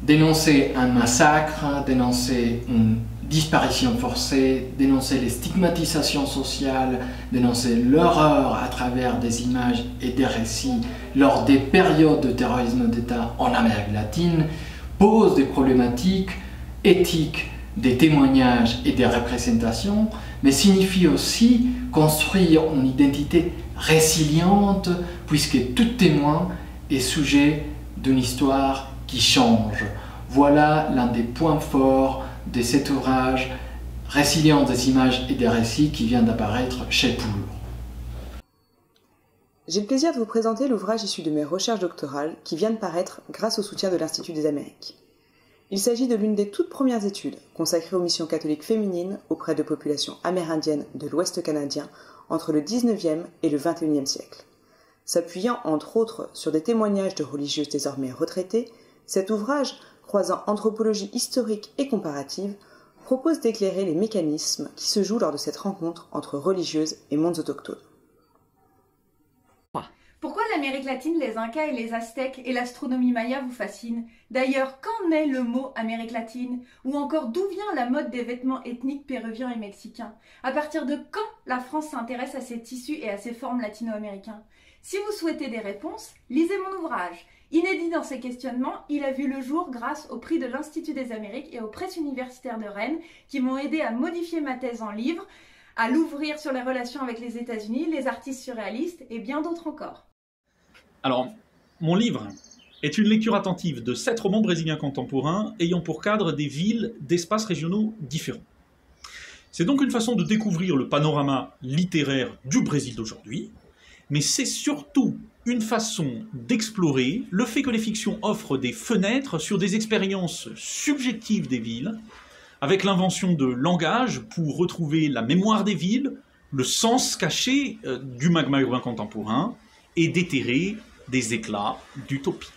dénoncer un massacre, dénoncer une disparition forcée, dénoncer les stigmatisations sociales, dénoncer l'horreur à travers des images et des récits lors des périodes de terrorisme d'État en Amérique latine, pose des problématiques éthiques des témoignages et des représentations, mais signifie aussi construire une identité résiliente, puisque tout témoin est sujet d'une histoire qui change. Voilà l'un des points forts de cet ouvrage, Résilience des images et des récits, qui vient d'apparaître chez Poulour. J'ai le plaisir de vous présenter l'ouvrage issu de mes recherches doctorales qui vient de paraître grâce au soutien de l'Institut des Amériques. Il s'agit de l'une des toutes premières études consacrées aux missions catholiques féminines auprès de populations amérindiennes de l'Ouest canadien entre le 19e et le 21e siècle. S'appuyant entre autres sur des témoignages de religieuses désormais retraitées, cet ouvrage, croisant anthropologie historique et comparative, propose d'éclairer les mécanismes qui se jouent lors de cette rencontre entre religieuses et mondes autochtones. Pourquoi l'Amérique latine, les Incas et les Aztèques et l'astronomie maya vous fascinent? D'ailleurs, qu'en est le mot Amérique latine? Ou encore, d'où vient la mode des vêtements ethniques péruviens et mexicains? À partir de quand la France s'intéresse à ces tissus et à ces formes latino-américains? Si vous souhaitez des réponses, lisez mon ouvrage. Inédit dans ses questionnements, il a vu le jour grâce au prix de l'Institut des Amériques et aux presses universitaires de Rennes qui m'ont aidé à modifier ma thèse en livre, à l'ouvrir sur les relations avec les États-Unis, les artistes surréalistes et bien d'autres encore. Alors, mon livre est une lecture attentive de 7 romans brésiliens contemporains ayant pour cadre des villes d'espaces régionaux différents. C'est donc une façon de découvrir le panorama littéraire du Brésil d'aujourd'hui, mais c'est surtout une façon d'explorer le fait que les fictions offrent des fenêtres sur des expériences subjectives des villes, avec l'invention de langage pour retrouver la mémoire des villes, le sens caché du magma urbain contemporain, et déterrer des éclats d'utopie.